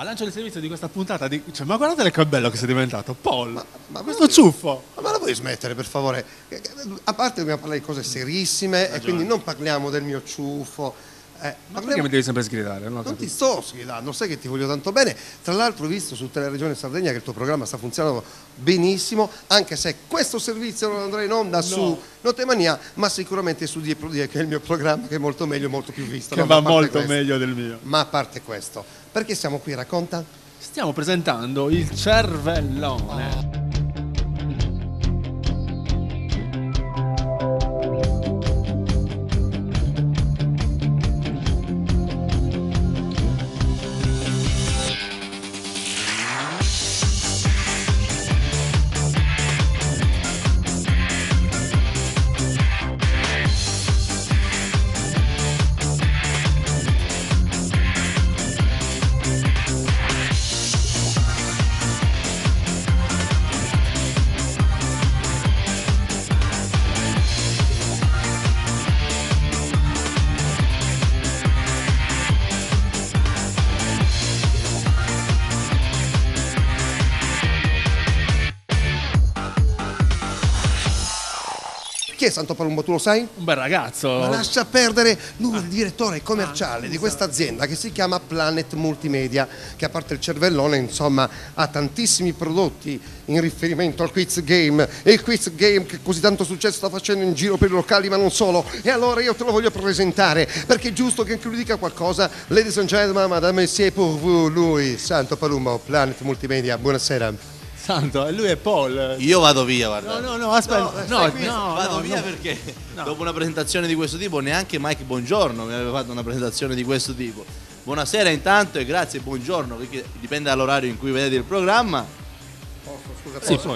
lancio il servizio di questa puntata cioè, ma guardate che bello che sei diventato, Paul. Ma questo ciuffo. Ma la vuoi smettere, per favore? A parte dobbiamo parlare di cose serissime e quindi non parliamo del mio ciuffo. Ma perché mi devi sempre sgridare? Non ti sto sgridando, sai che ti voglio tanto bene. Tra l'altro ho visto su Teleregione Sardegna che il tuo programma sta funzionando benissimo, anche se questo servizio non andrà in onda su Notemania, ma sicuramente su Dietro Die, che è il mio programma, che è molto meglio, molto più visto. Che va molto meglio del mio. Ma a parte questo, perché siamo qui, racconta? Stiamo presentando il cervellone. Chi è Santo Palumbo, tu lo sai? Un bel ragazzo. Ma lascia perdere, lui è il direttore commerciale di questa azienda che si chiama Planet Multimedia, che a parte il cervellone, insomma, ha tantissimi prodotti in riferimento al quiz game, e il quiz game che così tanto successo sta facendo in giro per i locali, ma non solo. E allora io te lo voglio presentare, perché è giusto che anche lui dica qualcosa. Ladies and gentlemen, madame, monsieur, pour vous, lui, Santo Palumbo, Planet Multimedia, buonasera. Santo, lui è Paul. Io vado via, guarda. No, aspetta. Vado via perché dopo una presentazione di questo tipo neanche Mike Bongiorno mi aveva fatto una presentazione di questo tipo. Buonasera intanto e grazie, buongiorno, perché dipende dall'orario in cui vedete il programma.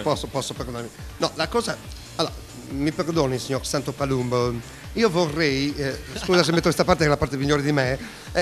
Posso perdonarmi? No, la cosa... Allora, mi perdoni, signor Santo Palumbo. Io vorrei, scusa se metto questa parte che è la parte migliore di me,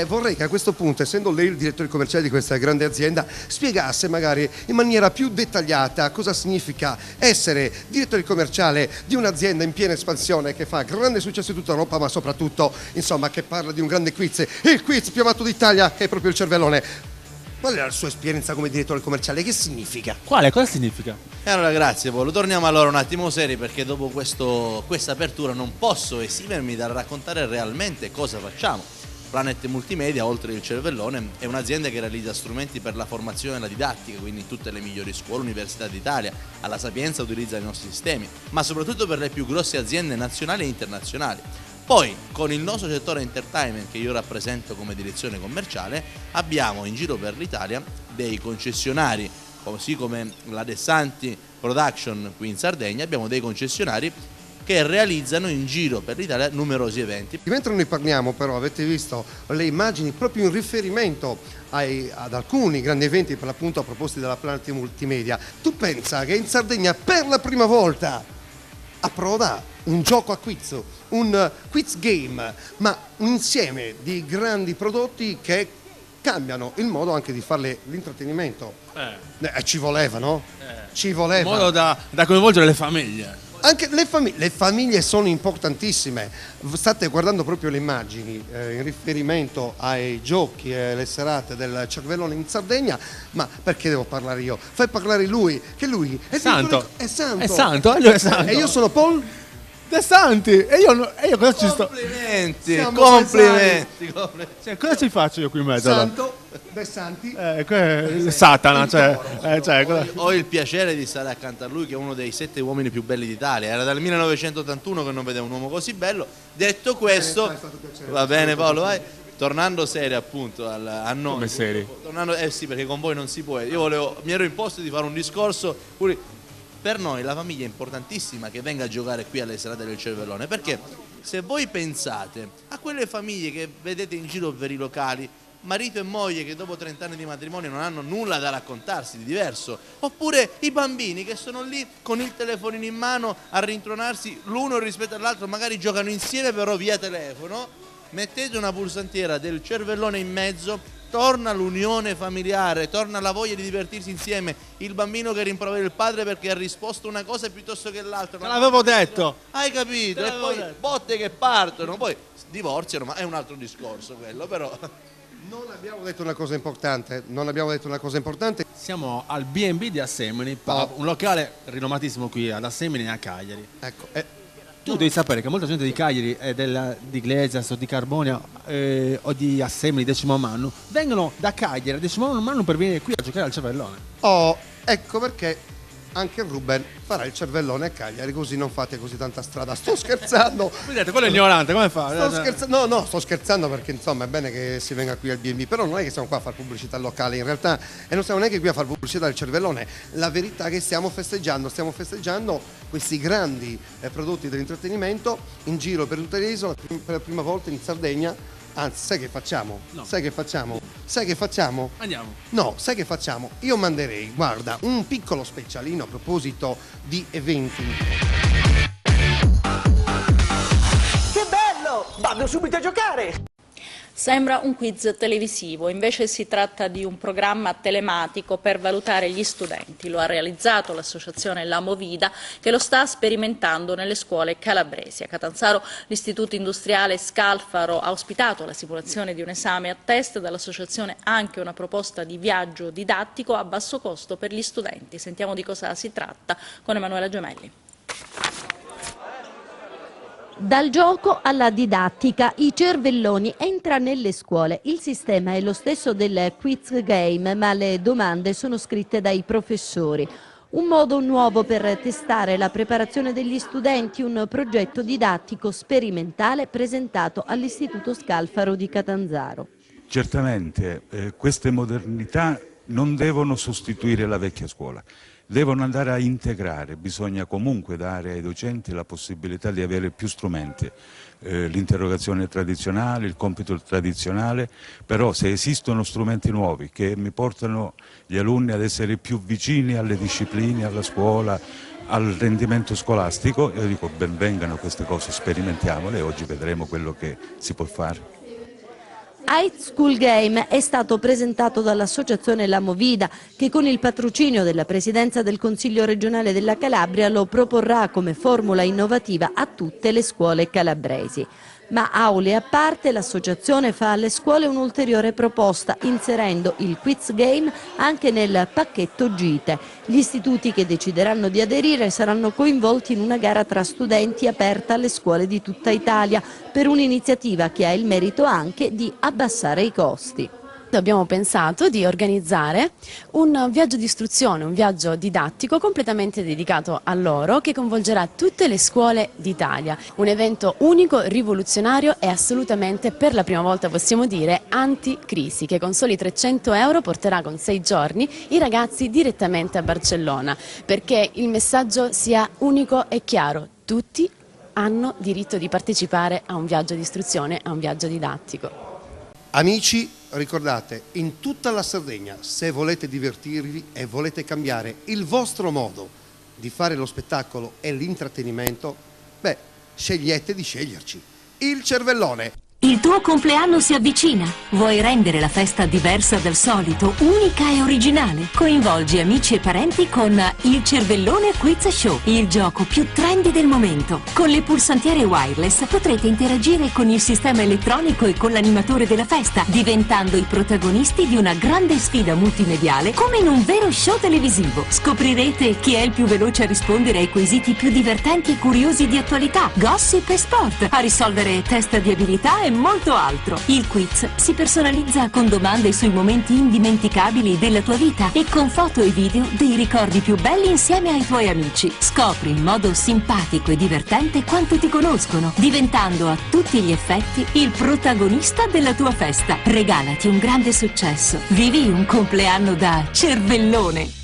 vorrei che a questo punto, essendo lei il direttore commerciale di questa grande azienda, spiegasse magari in maniera più dettagliata cosa significa essere direttore commerciale di un'azienda in piena espansione che fa grande successo in tutta Europa, ma soprattutto, insomma, che parla di un grande quiz, il quiz più amato d'Italia, che è proprio il cervellone. Qual è la sua esperienza come direttore commerciale? Che significa? Quale? Cosa significa? E allora grazie Paolo, torniamo allora un attimo seri perché dopo questa apertura non posso esimermi dal raccontare realmente cosa facciamo. Planet Multimedia, oltre il cervellone, è un'azienda che realizza strumenti per la formazione e la didattica, quindi in tutte le migliori scuole, università d'Italia. Alla Sapienza utilizza i nostri sistemi, ma soprattutto per le più grosse aziende nazionali e internazionali. Poi, con il nostro settore entertainment che io rappresento come direzione commerciale, abbiamo in giro per l'Italia dei concessionari, così come la Dessanti Production qui in Sardegna, abbiamo dei concessionari che realizzano in giro per l'Italia numerosi eventi. Mentre noi parliamo però avete visto le immagini proprio in riferimento ad alcuni grandi eventi per l'appunto proposti dalla Planet Multimedia. Tu pensa che in Sardegna per la prima volta approda un gioco a quiz, un quiz game, ma un insieme di grandi prodotti che cambiano il modo anche di fare l'intrattenimento. Ci voleva, no? Ci voleva. In modo da coinvolgere le famiglie. Anche le famiglie sono importantissime. State guardando proprio le immagini in riferimento ai giochi e alle serate del cervellone in Sardegna, ma perché devo parlare io? Fai parlare lui, che lui è Santo. È santo. È santo, lui è santo. E io sono Paul De Santi. E io cosa ci sto? Complimenti. Cioè, cosa ci faccio io qui in mezzo? Santo De Santi. Satana, Ho il piacere di stare accanto a lui, che è uno dei 7 uomini più belli d'Italia. Era dal 1981 che non vedevo un uomo così bello. Detto questo, va bene Paolo, vai. Tornando seri appunto a noi. Come seri? Sì, perché con voi non si può. Mi ero imposto di fare un discorso. Per noi la famiglia è importantissima che venga a giocare qui alle serate del cervellone, perché se voi pensate a quelle famiglie che vedete in giro per i locali, marito e moglie che dopo 30 anni di matrimonio non hanno nulla da raccontarsi di diverso, oppure i bambini che sono lì con il telefonino in mano a rintronarsi l'uno rispetto all'altro, magari giocano insieme però via telefono, mettete una pulsantiera del cervellone in mezzo, torna l'unione familiare, torna la voglia di divertirsi insieme, il bambino che rimprovera il padre perché ha risposto una cosa piuttosto che l'altra. Te l'avevo detto. Hai capito? E poi botte che partono, poi divorziano, ma è un altro discorso quello, però Non abbiamo detto una cosa importante, non abbiamo detto una cosa importante. Siamo al B&B di Assemini, un locale rinomatissimo qui ad Assemini e a Cagliari. Ecco, Tu devi sapere che molta gente di Cagliari, di Iglesias o di Carbonia o di Assemini, Decimo Mannu, vengono da Cagliari a Decimo Mannu per venire qui a giocare al cervellone. ecco perché anche Ruben farà il cervellone a Cagliari, così non fate così tanta strada. Sto scherzando. Vedete, quello è ignorante, come fa? Sto scherzando perché insomma è bene che si venga qui al B&B, però non è che siamo qua a fare pubblicità locale in realtà, e non siamo neanche qui a fare pubblicità del cervellone. La verità è che stiamo festeggiando questi grandi prodotti dell'intrattenimento in giro per tutta l'isola, per la prima volta in Sardegna. Anzi, sai che facciamo? No. Sai che facciamo? Andiamo. No, sai che facciamo? Io manderei, guarda, un piccolo specialino a proposito di eventi. Che bello! Vado subito a giocare! Sembra un quiz televisivo, invece si tratta di un programma telematico per valutare gli studenti. Lo ha realizzato l'associazione La Movida, che lo sta sperimentando nelle scuole calabresi. A Catanzaro l'istituto industriale Scalfaro ha ospitato la simulazione di un esame a test, dall'associazione anche una proposta di viaggio didattico a basso costo per gli studenti. Sentiamo di cosa si tratta con Emanuela Gemelli. Dal gioco alla didattica, i cervelloni entra nelle scuole. Il sistema è lo stesso del quiz game, ma le domande sono scritte dai professori. Un modo nuovo per testare la preparazione degli studenti, un progetto didattico sperimentale presentato all'Istituto Scalfaro di Catanzaro. Certamente queste modernità non devono sostituire la vecchia scuola. Devono andare a integrare, bisogna comunque dare ai docenti la possibilità di avere più strumenti, l'interrogazione tradizionale, il compito tradizionale, però se esistono strumenti nuovi che mi portano gli alunni ad essere più vicini alle discipline, alla scuola, al rendimento scolastico, io dico ben vengano queste cose, sperimentiamole e oggi vedremo quello che si può fare. High School Game è stato presentato dall'associazione La Movida, che con il patrocinio della Presidenza del Consiglio regionale della Calabria lo proporrà come formula innovativa a tutte le scuole calabresi. Ma aule a parte, l'associazione fa alle scuole un'ulteriore proposta, inserendo il quiz game anche nel pacchetto gite. Gli istituti che decideranno di aderire saranno coinvolti in una gara tra studenti aperta alle scuole di tutta Italia, per un'iniziativa che ha il merito anche di abbassare i costi. Abbiamo pensato di organizzare un viaggio di istruzione, un viaggio didattico completamente dedicato a loro, che coinvolgerà tutte le scuole d'Italia. Un evento unico, rivoluzionario e assolutamente, per la prima volta possiamo dire, anticrisi, che con soli 300 euro porterà con 6 giorni i ragazzi direttamente a Barcellona, perché il messaggio sia unico e chiaro: tutti hanno diritto di partecipare a un viaggio di istruzione, a un viaggio didattico. Amici, ricordate, in tutta la Sardegna, se volete divertirvi e volete cambiare il vostro modo di fare lo spettacolo e l'intrattenimento, scegliete di sceglierci. Il cervellone. Il tuo compleanno si avvicina. Vuoi rendere la festa diversa dal solito, unica e originale? Coinvolgi amici e parenti con il Cervellone Quiz Show, il gioco più trendy del momento. Con le pulsantiere wireless potrete interagire con il sistema elettronico e con l'animatore della festa, diventando i protagonisti di una grande sfida multimediale come in un vero show televisivo. Scoprirete chi è il più veloce a rispondere ai quesiti più divertenti e curiosi di attualità, gossip e sport, a risolvere test di abilità e molto altro. Il quiz si personalizza con domande sui momenti indimenticabili della tua vita e con foto e video dei ricordi più belli insieme ai tuoi amici. Scopri in modo simpatico e divertente quanto ti conoscono, diventando a tutti gli effetti il protagonista della tua festa. Regalati un grande successo. Vivi un compleanno da cervellone.